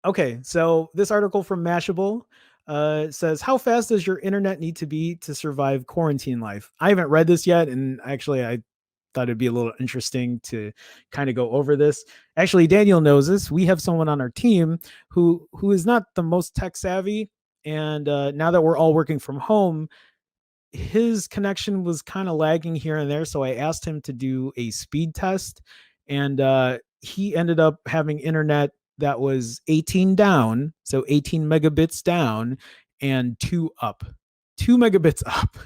Okay, so this article from Mashable says, "How fast does your internet need to be to survive quarantine life?" I haven't read this yet, and actually, I thought it'd be a little interesting to kind of go over this. Actually, Daniel knows this. We have someone on our team who is not the most tech savvy, and now that we're all working from home, his connection was kind of lagging here and there. So I asked him to do a speed test, and he ended up having internet that was 18 down, so 18 megabits down, and two up, 2 megabits up.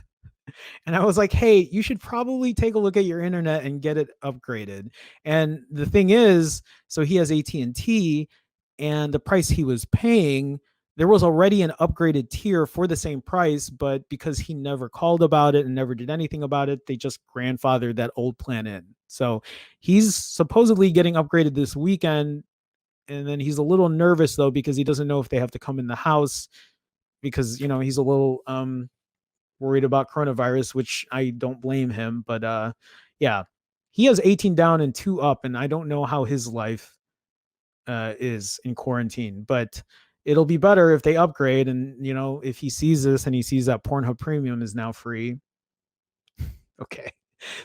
And I was like, hey, you should probably take a look at your internet and get it upgraded. And the thing is, so he has AT&T, and the price he was paying, there was already an upgraded tier for the same price, but because he never called about it and never did anything about it, they just grandfathered that old plan in. So he's supposedly getting upgraded this weekend, and then he's a little nervous though because he doesn't know if they have to come in the house, because he's a little worried about coronavirus, which I don't blame him. But yeah, he has 18 down and two up, and I don't know how his life is in quarantine, but it'll be better if they upgrade. And if he sees this and he sees that Pornhub Premium is now free. Okay.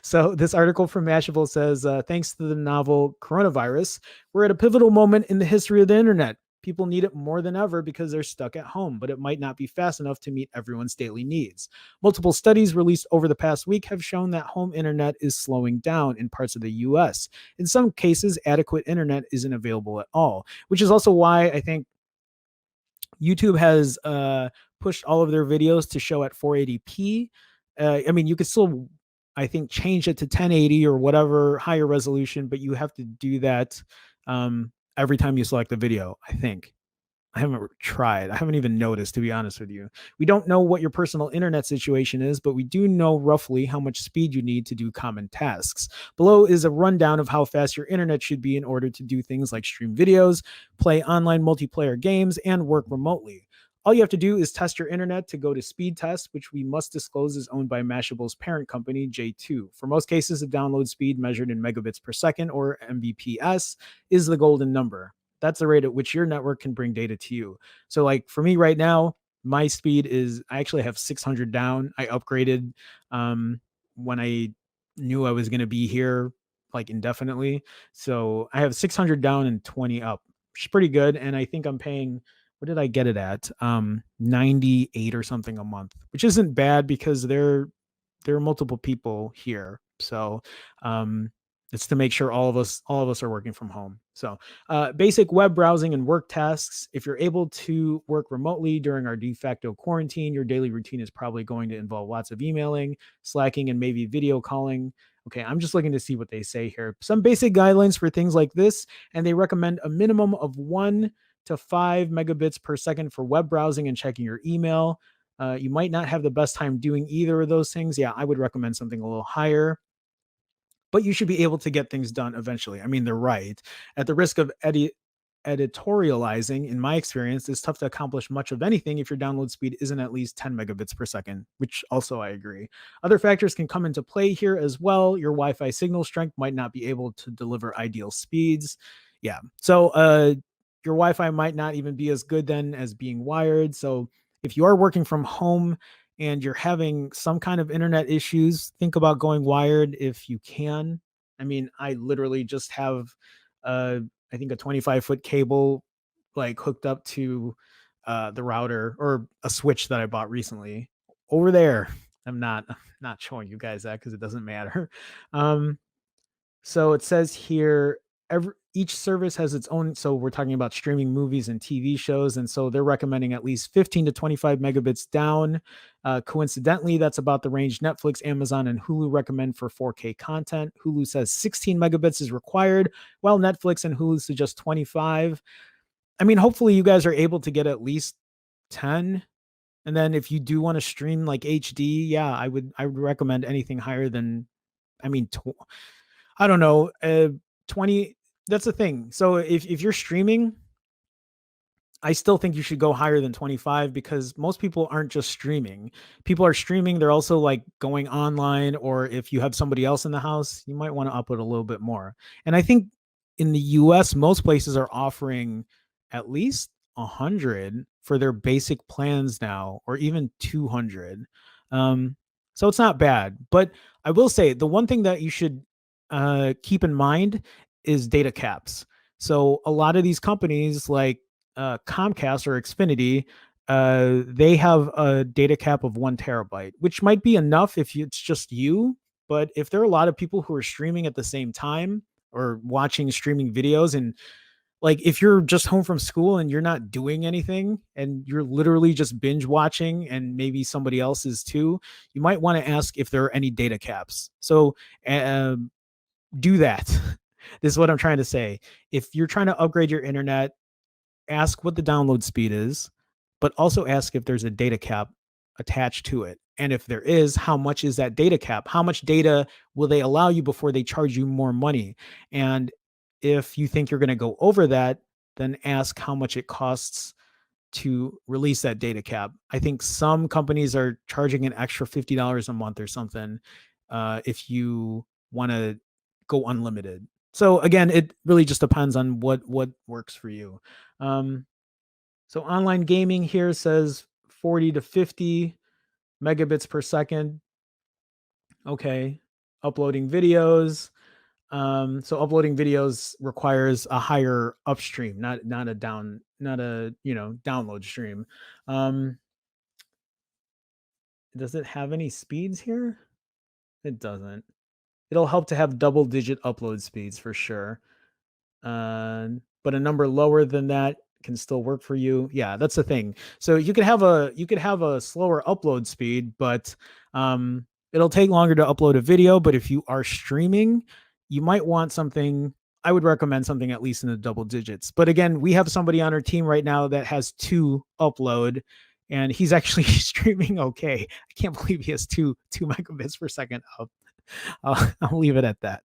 So this article from Mashable says, thanks to the novel coronavirus, we're at a pivotal moment in the history of the internet. People need it more than ever because they're stuck at home, but it might not be fast enough to meet everyone's daily needs. Multiple studies released over the past week have shown that home internet is slowing down in parts of the US. In some cases, adequate internet isn't available at all, which is also why I think YouTube has pushed all of their videos to show at 480p. I mean, you could still, I think, change it to 1080 or whatever higher resolution, but you have to do that every time you select the video, I think. I haven't tried. I haven't even noticed, to be honest with you. We don't know what your personal internet situation is, but we do know roughly how much speed you need to do common tasks. Below is a rundown of how fast your internet should be in order to do things like stream videos, play online multiplayer games, and work remotely. All you have to do is test your internet to go to speed test, which we must disclose is owned by Mashable's parent company, J2. For most cases, the download speed measured in megabits per second, or Mbps, is the golden number. That's the rate at which your network can bring data to you. So like for me right now, my speed is, I actually have 600 down. I upgraded when I knew I was going to be here like indefinitely. So I have 600 down and 20 up, which is pretty good. And I think I'm paying, what did I get it at? 98 or something a month, which isn't bad because there are multiple people here. So it's to make sure all of us are working from home. So basic web browsing and work tasks. If you're able to work remotely during our de facto quarantine, your daily routine is probably going to involve lots of emailing, slacking, and maybe video calling. Okay, I'm just looking to see what they say here. Some basic guidelines for things like this, and they recommend a minimum of 1 to 5 megabits per second for web browsing and checking your email. You might not have the best time doing either of those things. Yeah, I would recommend something a little higher, but you should be able to get things done eventually. I mean, they're right. At the risk of editorializing, in my experience, it's tough to accomplish much of anything if your download speed isn't at least 10 megabits per second, which also I agree. Other factors can come into play here as well. Your Wi Fi signal strength might not be able to deliver ideal speeds. Yeah. So, your Wi Fi might not even be as good then as being wired. So, if you are working from home and you're having some kind of internet issues, think about going wired if you can. I mean, I literally just have I think a 25-foot cable like hooked up to the router or a switch that I bought recently over there. I'm not showing you guys that because it doesn't matter. Um, so it says here, each service has its own. So we're talking about streaming movies and TV shows, and so they're recommending at least 15 to 25 megabits down. Coincidentally, that's about the range Netflix, Amazon, and Hulu recommend for 4K content. Hulu says 16 megabits is required, while Netflix and Hulu suggest 25. I mean, hopefully you guys are able to get at least 10. And then if you do want to stream like HD, yeah, I would recommend anything higher than, I mean, I don't know, 20. That's the thing. So if you're streaming, I still think you should go higher than 25 because most people aren't just streaming. People are streaming, they're also like going online, or if you have somebody else in the house, you might want to up it a little bit more. And I think in the US, most places are offering at least 100 for their basic plans now, or even 200. Um, so it's not bad. But I will say the one thing that you should keep in mind is data caps. So a lot of these companies like Comcast or Xfinity, they have a data cap of 1 terabyte, which might be enough if it's just you. But if there are a lot of people who are streaming at the same time or watching streaming videos, and like if you're just home from school and you're not doing anything and you're literally just binge watching and maybe somebody else is too, you might want to ask if there are any data caps. So um, do that. This is what I'm trying to say. If you're trying to upgrade your internet, ask what the download speed is, but also ask if there's a data cap attached to it. And if there is, how much is that data cap? How much data will they allow you before they charge you more money? And if you think you're going to go over that, then ask how much it costs to release that data cap. I think some companies are charging an extra $50 a month or something if you want to go unlimited. So again, it really just depends on what works for you. Um, so online gaming here says 40 to 50 megabits per second. Okay. Uploading videos. So uploading videos requires a higher upstream, not a download stream. Um, does it have any speeds here? It doesn't. It'll help to have double digit upload speeds for sure. But a number lower than that can still work for you. Yeah, that's the thing. So you could have a slower upload speed, but it'll take longer to upload a video. But if you are streaming, you might want something. I would recommend something at least in the double digits. But again, we have somebody on our team right now that has 2 upload, and he's actually streaming okay. I can't believe he has two megabits per second up. I'll leave it at that.